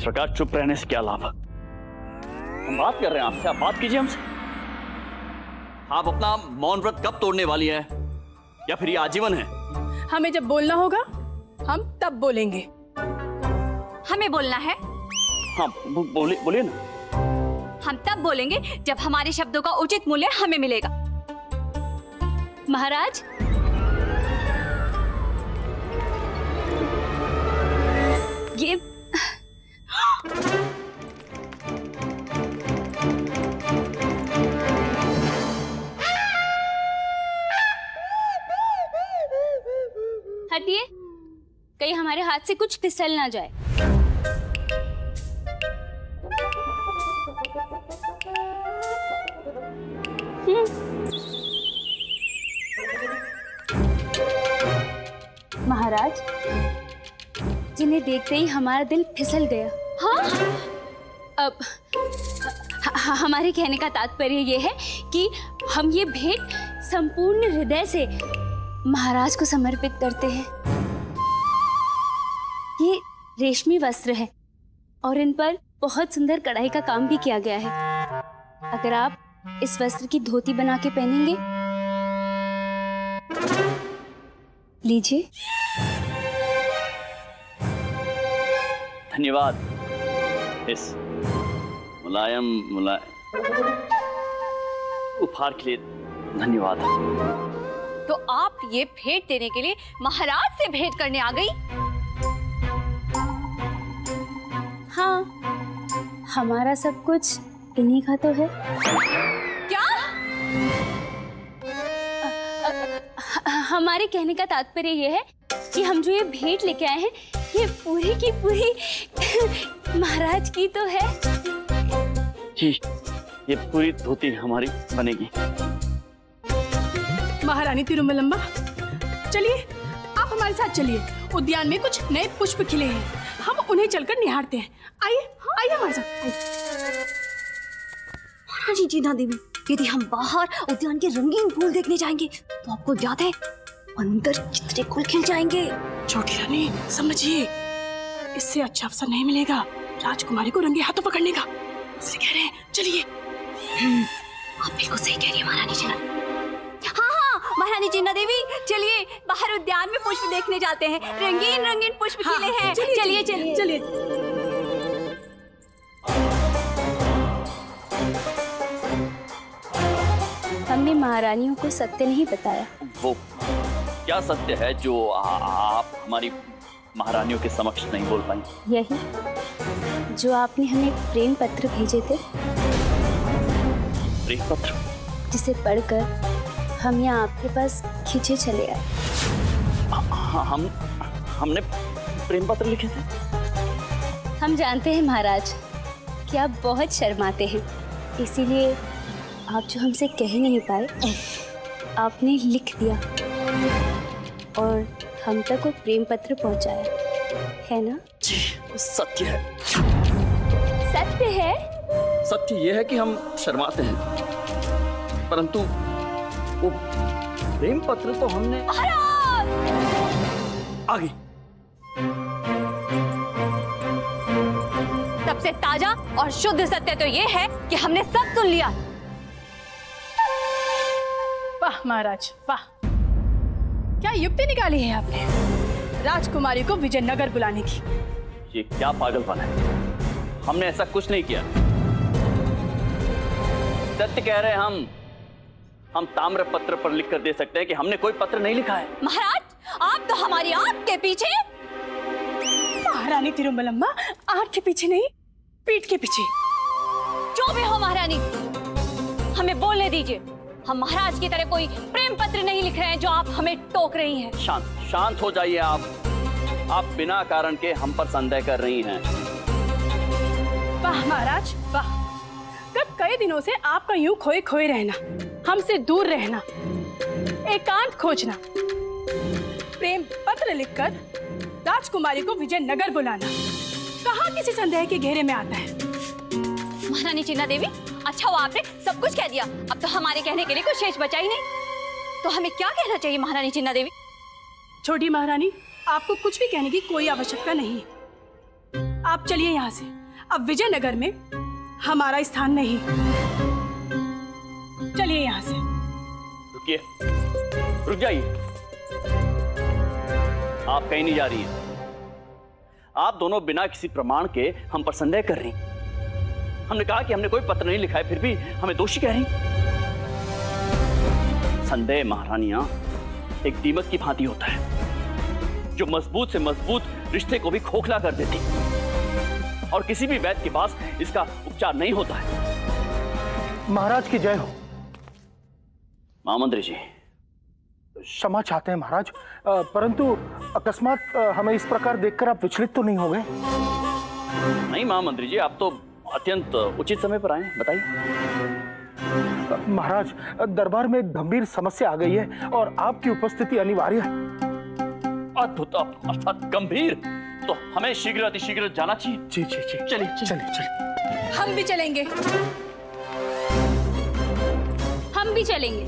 प्रकार चुप रहने से क्या लाभ? हम बात कर रहे हैं आपसे, आप बात कीजिए हमसे। आप अपना मौन व्रत कब तोड़ने वाली है, या फिर ये आजीवन है? हमें जब बोलना होगा हम तब बोलेंगे। हमें बोलना है? हाँ बोलिए ना। हम तब बोलेंगे जब हमारे शब्दों का उचित मूल्य हमें मिलेगा। महाराज, ये हटिए, कहीं हमारे हाथ से कुछ फिसल ना जाए। महाराज, जिन्हें देखते ही हमारा दिल फिसल गया। हाँ? अब हमारे कहने का तात्पर्य ये है कि हम ये भेंट संपूर्ण हृदय से महाराज को समर्पित करते हैं। ये रेशमी वस्त्र है और इन पर बहुत सुंदर कढ़ाई का काम भी किया गया है। अगर आप इस वस्त्र की धोती बना के पहनेंगे, लीजिए। धन्यवाद इस मुलायम उपहार के लिए। धन्यवाद। तो आप ये भेंट देने के लिए महाराज से भेंट करने आ गई? हाँ, हमारा सब कुछ इन्हीं का तो है। क्या? हमारे कहने का तात्पर्य ये है कि हम जो ये भेंट लेके आए हैं, ये पूरी की पूरी महाराज की तो है। जी, ये पूरी धोती हमारी बनेगी। महारानी तिरुमलम्बा, चलिए आप हमारे साथ चलिए। उद्यान में कुछ नए पुष्प खिले हैं, हम उन्हें चलकर निहारते हैं। आइए आइए हमारे साथ। महारानी जीना देवी, यदि हम बाहर उद्यान के रंगीन फूल देखने जाएंगे तो आपको याद है अंदर कितने फूल खिल जाएंगे। छोटी रानी, समझिए, इससे अच्छा अवसर नहीं मिलेगा राजकुमारी को रंगे हाथों पकड़ने का। इसलिए कह रहे हैं चलिए। आप बिल्कुल सही कह रही हैं महारानी जीना। हाँ, महारानी जीना देवी, चलिए बाहर उद्यान में पुष्प देखने जाते हैं। रंगीन रंगीन पुष्प खिले हैं। चलिए चलिए चलिए। हमने महारानियों को सत्य नहीं बताया। वो क्या सत्य है जो आप हमारी महारानियों के समक्ष नहीं बोल पाई? यही जो आपने हमें प्रेम पत्र भेजे थे। प्रेम पत्र? जिसे पढ़कर हम यहाँ आपके पास खींचे चले आए। हमने प्रेम पत्र लिखे थे? हम जानते हैं महाराज कि आप बहुत शर्माते हैं, इसीलिए आप जो हमसे कह नहीं पाए, आपने लिख दिया और हम तक वो प्रेम पत्र पहुंचाया, है ना? जी, सत्य है। सत्य है? सत्य ये है कि हम शर्माते हैं, परंतु वो प्रेम पत्र तो हमने। आगे सबसे ताजा और शुद्ध सत्य तो ये है कि हमने सब सुन लिया। वाह महाराज वाह, क्या युक्ति निकाली है आपने राजकुमारी को विजयनगर बुलाने की। ये क्या पागलपन है? हमने ऐसा कुछ नहीं किया। सत्य कह रहे हैं हम ताम्र पत्र पर लिख कर दे सकते हैं कि हमने कोई पत्र नहीं लिखा है। महाराज, आप तो हमारी आंख के पीछे। महारानी तिरुमलम्बा, आंख के पीछे नहीं, पीठ के पीछे। जो भी हो महारानी, हमें बोलने दीजिए। हम महाराज की तरह कोई प्रेम पत्र नहीं लिख रहे हैं जो आप हमें टोक रही हैं। शांत हो जाइए आप बिना कारण के हम पर संदेह कर रही हैं। वाह महाराज वाह, गत कई दिनों से आपका यूं खोए खोए रहना, हमसे दूर रहना, एकांत खोजना, प्रेम पत्र लिखकर राजकुमारी को विजयनगर बुलाना, कहाँ किसी संदेह के घेरे में आता है? महारानी चिन्ना देवी, अच्छा हुआ आपने सब कुछ कह दिया। अब तो हमारे कहने के लिए कुछ शेष बचा ही नहीं। तो हमें क्या कहना चाहिए महारानी चिन्ना देवी? छोटी महारानी, आपको कुछ भी कहने की कोई आवश्यकता नहीं है। आप चलिए यहाँ से। अब विजयनगर में हमारा स्थान नहीं। चलिए यहाँ से। रुकिए, रुक जाइए। आप कहीं नहीं जा रही हैं। आप दोनों बिना किसी प्रमाण के हम पर संदेह कर रही। हमने कहा कि हमने कोई पत्र नहीं लिखा है, फिर भी हमें दोषी कह रही। संदेह महारानियां एक दीमक की भांति होता है, जो मजबूत से मजबूत रिश्ते को भी खोखला कर देती, और किसी भी वैद्य के पास इसका उपचार नहीं होता है। महाराज की जय हो। महामंत्री जी, क्षमा चाहते हैं महाराज, परंतु अकस्मात हमें इस प्रकार देखकर आप विचलित तो नहीं हो गए? नहीं महामंत्री जी, आप तो अत्यंत उचित समय पर आए, बताइए। महाराज, दरबार में एक गंभीर समस्या आ गई है और आपकी उपस्थिति अनिवार्य है। अद्भुत, अर्थात गंभीर, तो हमें शीघ्र अतिशीघ्र जाना चाहिए। जी जी जी, चलिए चलिए चलिए। हम भी चलेंगे। हम भी चलेंगे।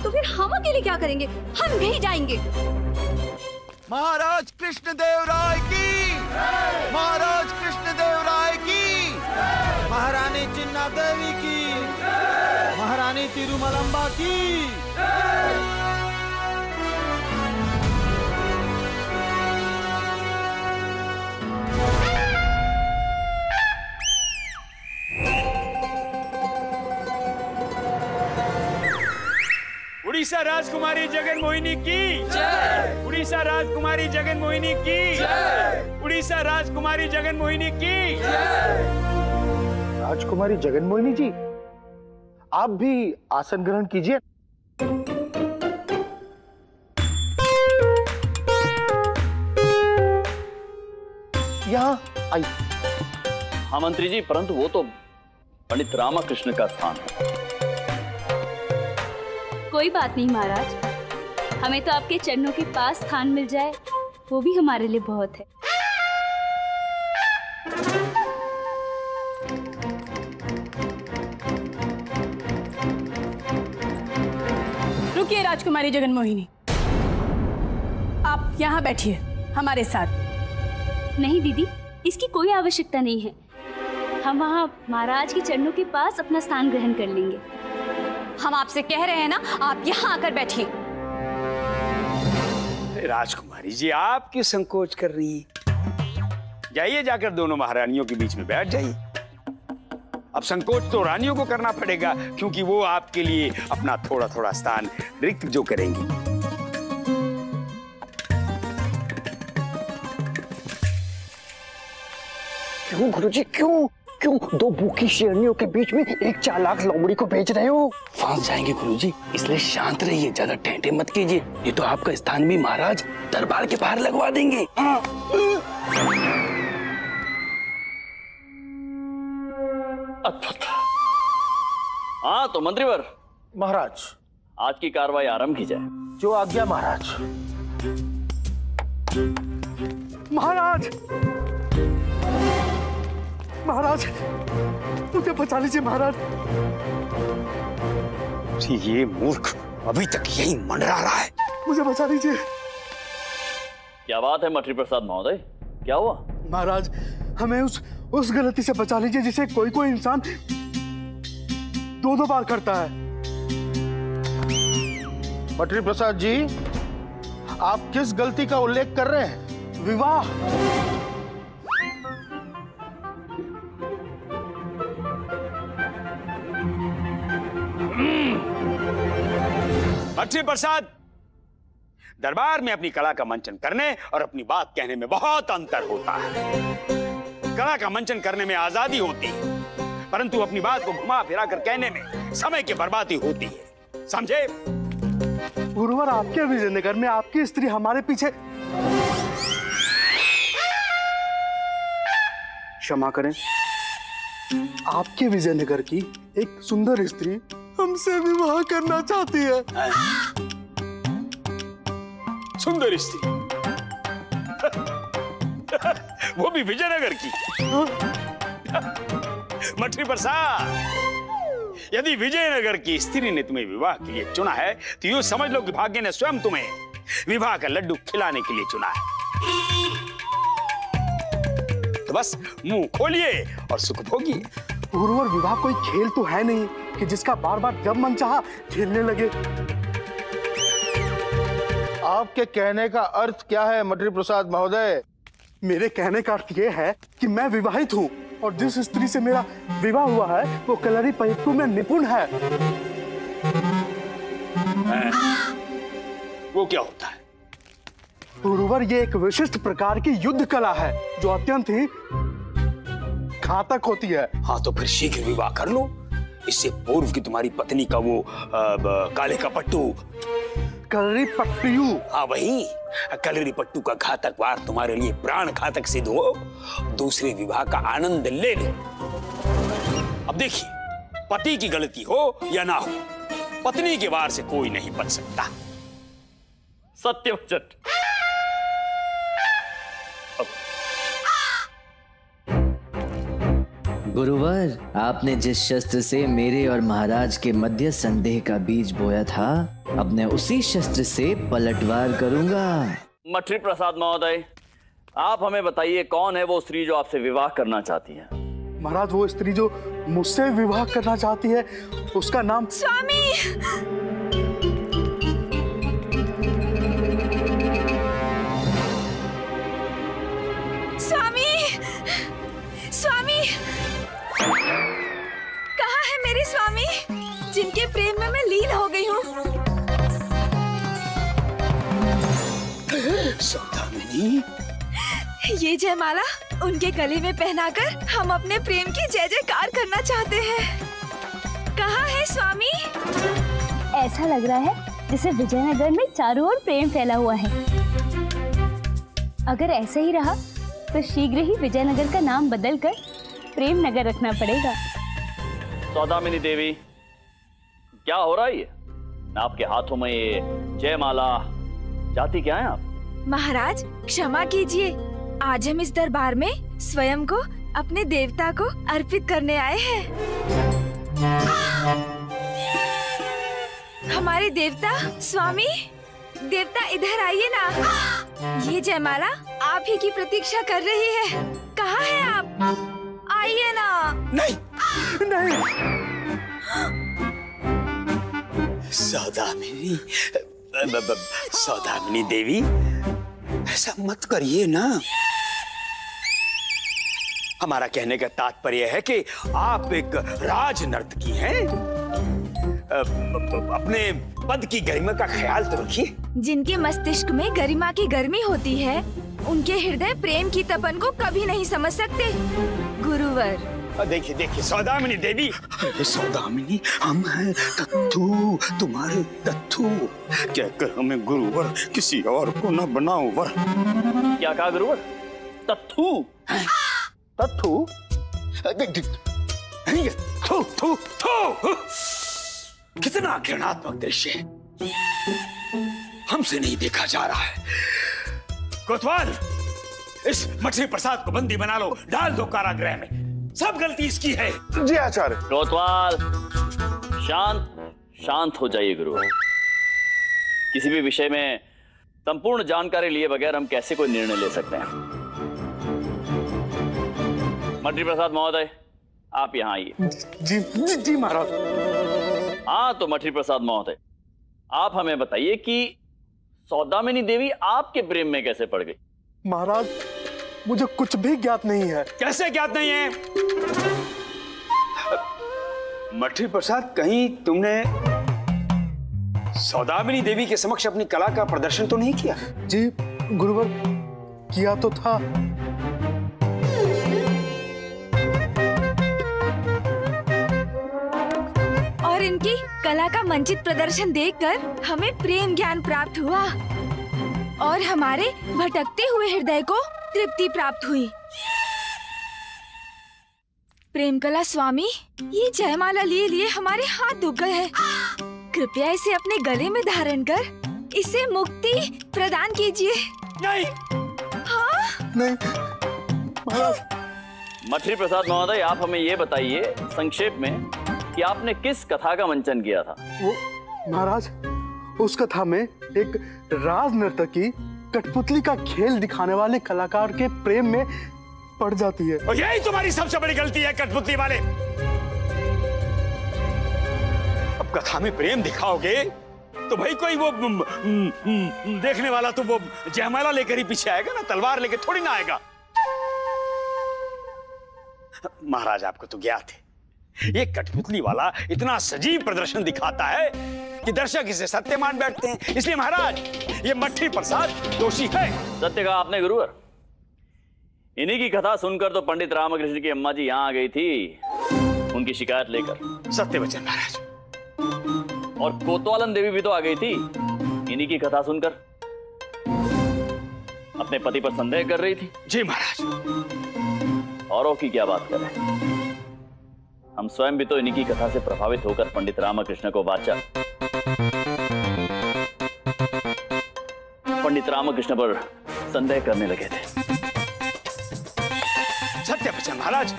तो फिर हम अकेले क्या करेंगे? हम नहीं जाएंगे। महाराज कृष्णदेव राय की, महाराज कृष्णदेव राय की, महारानी चिन्ना देवी की, महारानी तिरुमलंबा की। उड़ीसा राजकुमारी जगन मोहिनी की जय। उड़ीसा राजकुमारी जगन मोहिनी की जय। उड़ीसा राजकुमारी जगन मोहिनी की जय। राजकुमारी जगन मोहिनी जी, आप भी आसन ग्रहण कीजिए। यहाँ आइए। हाँ मंत्री जी, परंतु वो तो पंडित रामकृष्ण का स्थान है। कोई बात नहीं महाराज, हमें तो आपके चरणों के पास स्थान मिल जाए वो भी हमारे लिए बहुत है। रुकिए राजकुमारी जगन मोहिनी, आप यहाँ बैठिए हमारे साथ। नहीं दीदी, इसकी कोई आवश्यकता नहीं है। हम वहाँ महाराज के चरणों के पास अपना स्थान ग्रहण कर लेंगे। हम आपसे कह रहे हैं ना, आप यहाँ आकर बैठिए। राजकुमारी जी, आप क्यों संकोच कर रही हैं? जाइए, जाकर दोनों महारानियों के बीच में बैठ जाइए। अब संकोच तो रानियों को करना पड़ेगा, क्योंकि वो आपके लिए अपना थोड़ा थोड़ा स्थान रिक्त जो करेंगी। क्यों गुरुजी, क्यों क्यों दो भूखी शेरनियों के बीच में एक चालाक लोमड़ी को भेज रहे हो? फंस जाएंगे गुरुजी, इसलिए शांत रहिए, ज्यादा टेंटे मत कीजिए, ये तो आपका स्थान भी महाराज दरबार के बाहर लगवा देंगे। हाँ। अद्भुत। हाँ तो मंत्रीवर, महाराज, आज की कार्रवाई आरंभ की जाए। जो आज्ञा महाराज। महाराज, महाराज, मुझे बचा लीजिए महाराज। ये मूर्ख अभी तक यही मंडरा रहा है। मुझे बचा लीजिए। क्या बात है मंत्री प्रसाद महोदय, क्या हुआ? महाराज, हमें उस गलती से बचा लीजिए जिसे कोई कोई इंसान दो बार करता है। मंत्री प्रसाद जी, आप किस गलती का उल्लेख कर रहे हैं? विवाह। मंत्री प्रसाद, दरबार में अपनी कला का मंचन करने और अपनी बात कहने में बहुत अंतर होता है। कला का मंचन करने में आजादी होती है, परंतु अपनी बात को घुमा फिरा कर कहने में समय की बर्बादी होती है, समझे? गुरुवर, आपके विजयनगर में आपकी स्त्री हमारे पीछे। क्षमा करें, आपके विजयनगर की एक सुंदर स्त्री हमसे विवाह करना चाहती है। सुंदर स्त्री? वो भी विजयनगर की? मंत्री प्रसाद, यदि विजयनगर की स्त्री ने तुम्हें विवाह के लिए चुना है तो यूं समझ लो कि भाग्य ने स्वयं तुम्हें विवाह का लड्डू खिलाने के लिए चुना है। तो बस मुंह खोलिए और सुख भोगिए। गुरुवर, विवाह कोई खेल तो है नहीं कि जिसका बार बार जब मन चाहा खेलने लगे। आपके कहने का अर्थ क्या है मठरी प्रसाद महोदय? मेरे कहने का अर्थ ये है कि मैं विवाहित हूँ और जिस स्त्री से मेरा विवाह हुआ है वो कलरी पयट्टू में निपुण है। वो क्या होता है? गुरुवर, ये एक विशिष्ट प्रकार की युद्ध कला है जो अत्यंत ही घातक होती है। हाँ तो फिर शीघ्र विवाह कर लो। इससे पूर्व की तुम्हारी पत्नी का वो काले का पट्टू, कलरी पट्टू, हाँ वही कलरी पट्टू का घातक वार तुम्हारे लिए प्राण घातक सिद्ध हो, दूसरे विवाह का आनंद ले लो। अब देखिए, पति की गलती हो या ना हो, पत्नी के वार से कोई नहीं बच सकता। सत्य वचन। गुरुवर, आपने जिस शस्त्र से मेरे और महाराज के मध्य संदेह का बीज बोया था, अब मैं उसी शस्त्र से पलटवार करूंगा। मठरी प्रसाद महोदय, आप हमें बताइए कौन है वो स्त्री जो आपसे विवाह करना चाहती है? महाराज, वो स्त्री जो मुझसे विवाह करना चाहती है उसका नाम स्वामी। स्वामी, स्वामी, कहाँ है मेरे स्वामी जिनके प्रेम में मैं लीन हो गई हूँ? सौदामिनी, ये जयमाला उनके गले में पहनाकर हम अपने प्रेम की जय जयकार करना चाहते हैं। कहाँ है स्वामी? ऐसा लग रहा है जैसे विजयनगर में चारों ओर प्रेम फैला हुआ है। अगर ऐसा ही रहा तो शीघ्र ही विजयनगर का नाम बदलकर प्रेम नगर रखना पड़ेगा। सौदामिनी देवी, क्या हो रहा है ये? आपके हाथों में ये जयमाला, जाती क्या है आप? महाराज क्षमा कीजिए, आज हम इस दरबार में स्वयं को अपने देवता को अर्पित करने आए हैं। हमारे देवता, स्वामी, देवता इधर आइए ना। ये जयमाला आप ही की प्रतीक्षा कर रही है। कहाँ है आप? आइए ना। नहीं नहीं। सौदामिनी, सौदामिनी देवी, ऐसा मत करिए ना। हमारा कहने का तात्पर्य है कि आप एक राज नर्तकी हैं। अपने पद की गरिमा का ख्याल तो रखिए। जिनके मस्तिष्क में गरिमा की गर्मी होती है, उनके हृदय प्रेम की तपन को कभी नहीं समझ सकते। गुरुवर, देखिए देखिए सौदामिनी देवी, सौदामिनी, हम हैं तत्थू, तुम्हारे तत्थू। कहकर हमें गुरुवर किसी और को न बनाओ वर। क्या कहा गुरुवर? तत्थू? तत्थू? थू थू थू। कितना घृणात्मक दृश्य है, हमसे नहीं देखा जा रहा है। कोतवाल, इस मठरी प्रसाद को बंदी बना लो, डाल दो कारागृह में। सब गलती इसकी है। जी आचार्य। कोतवाल, शांत हो जाइए गुरुवर। किसी भी विषय में संपूर्ण जानकारी लिए बगैर हम कैसे कोई निर्णय ले सकते हैं? मठरी प्रसाद महोदय, आप यहाँ आइए। जी जी जी महाराज। हाँ तो मठरी प्रसाद महोदय, आप हमें बताइए कि सौदामिनी देवी आपके प्रेम में कैसे पड़ गई? महाराज, मुझे कुछ भी ज्ञात नहीं है। कैसे ज्ञात नहीं है? मठरी प्रसाद, कहीं तुमने सौदामिनी देवी के समक्ष अपनी कला का प्रदर्शन तो नहीं किया? जी गुरुवर, किया तो था। और इनकी कला का मंचित प्रदर्शन देखकर हमें प्रेम ज्ञान प्राप्त हुआ और हमारे भटकते हुए हृदय को तृप्ति प्राप्त हुई। प्रेम कला स्वामी, ये जयमाला लिए लिए हमारे हाथ दुख गए हैं। कृपया इसे अपने गले में धारण कर इसे मुक्ति प्रदान कीजिए। नहीं। हाँ? नहीं महाराज। मठरी प्रसाद महोदय, आप हमें ये बताइए संक्षेप में कि आपने किस कथा का मंचन किया था? वो महाराज, उस कथा में एक राज नर्तकी कठपुतली का खेल दिखाने वाले कलाकार के प्रेम में पड़ जाती है। और यही तुम्हारी सबसे बड़ी गलती है कठपुतली वाले। अब कथा में प्रेम दिखाओगे तो भाई कोई वो देखने वाला तो वो जयमाला लेकर ही पीछे आएगा ना, तलवार लेकर थोड़ी ना आएगा। महाराज आपको तो ज्ञात है, ये कठपुतली वाला इतना सजीव प्रदर्शन दिखाता है कि दर्शक इसे सत्य मान बैठते हैं। इसलिए महाराज ये मट्ठी प्रसाद दोषी है। सत्य कहा आपने गुरुवर। इन्हीं की कथा सुनकर तो पंडित रामकृष्ण की अम्मा जी यहाँ आ गई थी उनकी शिकायत लेकर। सत्य वचन महाराज। और कोतवालन देवी भी तो आ गई थी इन्हीं की कथा सुनकर, अपने पति पर संदेह कर रही थी। जी महाराज। औरों की क्या बात करें, हम स्वयं भी तो इन्हीं की कथा से प्रभावित होकर पंडित रामकृष्ण को वाचा पंडित रामकृष्ण पर संदेह करने लगे थे। सत्य वचन महाराज।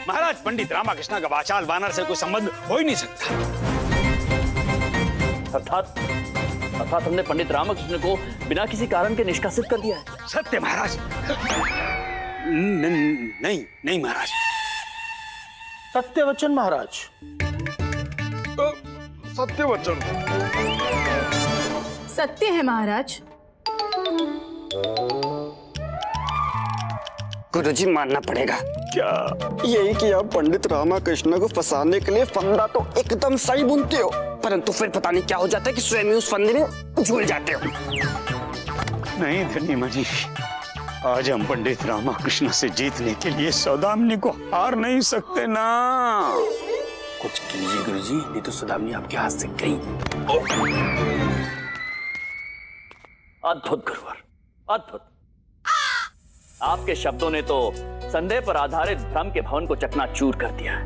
महाराज पंडित रामकृष्ण का वाचाल वानर से कोई संबंध हो ही नहीं सकता। अर्थात हमने पंडित रामकृष्ण को बिना किसी कारण के निष्कासित कर दिया है। सत्य महाराज। नहीं महाराज। सत्य वचन महाराज। सत्य वचन। सत्य है महाराज। गुरुजी मानना पड़ेगा। क्या? यही कि आप पंडित रामकृष्ण को फंसाने के लिए फंदा तो एकदम सही बुनते हो, परंतु फिर पता नहीं क्या हो जाता है कि स्वयं उस फंदे में झूल जाते हो। नहीं धन्यमा जी, आज हम पंडित रामकृष्ण से जीतने के लिए सौदामिनी को हार नहीं सकते ना। कुछ कीजिए गुरुजी, नहीं तो सौदामिनी आपके हाथ से गई। अद्भुत गुरुवर, अद्भुत। आपके शब्दों ने तो संदेह पर आधारित भ्रम के भवन को चकनाचूर कर दिया है।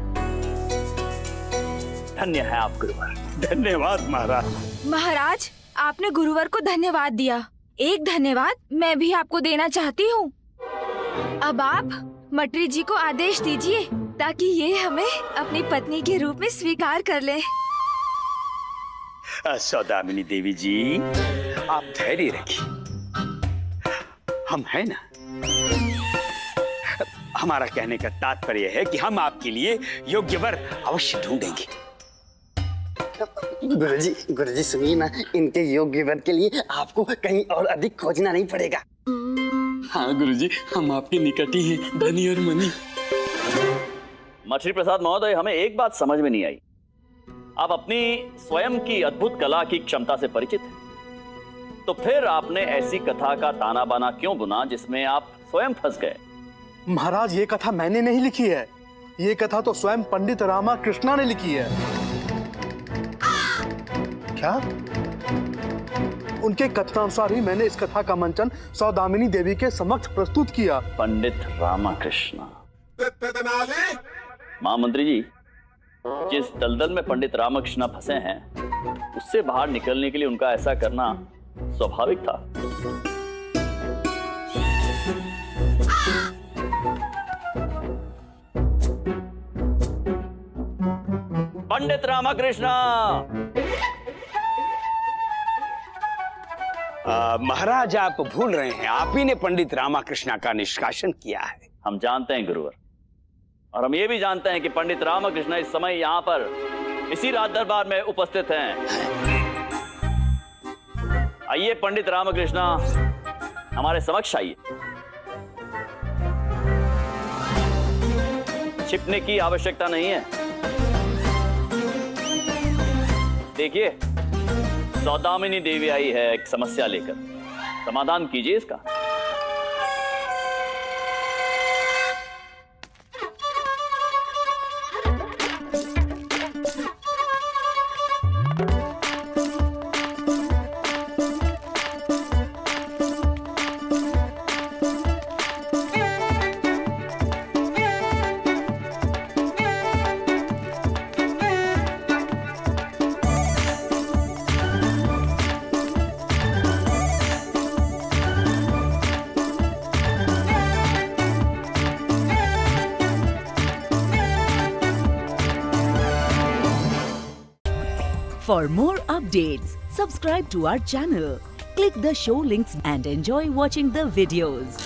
धन्य है आप गुरुवर। धन्यवाद महाराज। महाराज आपने गुरुवर को धन्यवाद दिया, एक धन्यवाद मैं भी आपको देना चाहती हूँ। अब आप मटरी जी को आदेश दीजिए ताकि ये हमें अपनी पत्नी के रूप में स्वीकार कर ले। सौदामिनी देवी जी, आप धैर्य रखिए, हम हैं ना। हमारा कहने का तात्पर्य है कि हम आपके लिए योग्य वर अवश्य ढूंढेंगे। गुरुजी सुनिए ना, इनके योग्य वर के लिए आपको कहीं और अधिक खोजना नहीं पड़ेगा। हाँ गुरुजी, हम आपके निकट ही हैं, धनी और मनी। मछली प्रसाद महोदय, हमें एक बात समझ में नहीं आई। आप अपनी स्वयं की अद्भुत कला की क्षमता से परिचित हैं, तो फिर आपने ऐसी कथा का ताना बाना क्यों बुना जिसमें आप स्वयं फंस गए? महाराज, ये कथा मैंने नहीं लिखी है, ये कथा तो स्वयं पंडित रामकृष्ण ने लिखी है। क्या? उनके कथनानुसार ही मैंने इस कथा का मंचन सौदामिनी देवी के समक्ष प्रस्तुत किया। पंडित रामकृष्ण। महामंत्री जी, जिस दलदल में पंडित रामकृष्ण फंसे हैं, उससे बाहर निकलने के लिए उनका ऐसा करना स्वाभाविक था। पंडित रामकृष्ण। महाराज, आप भूल रहे हैं, आप ही ने पंडित रामकृष्ण का निष्कासन किया है। हम जानते हैं गुरुवर, और हम ये भी जानते हैं कि पंडित रामकृष्ण इस समय यहाँ पर इसी राज दरबार में उपस्थित हैं। आइए पंडित रामकृष्ण, हमारे समक्ष आइए। छिपने की आवश्यकता नहीं है। देखिए, सौदामिनी देवी आई है एक समस्या लेकर, समाधान कीजिए इसका। For more updates, subscribe to our channel, click the show links and enjoy watching the videos.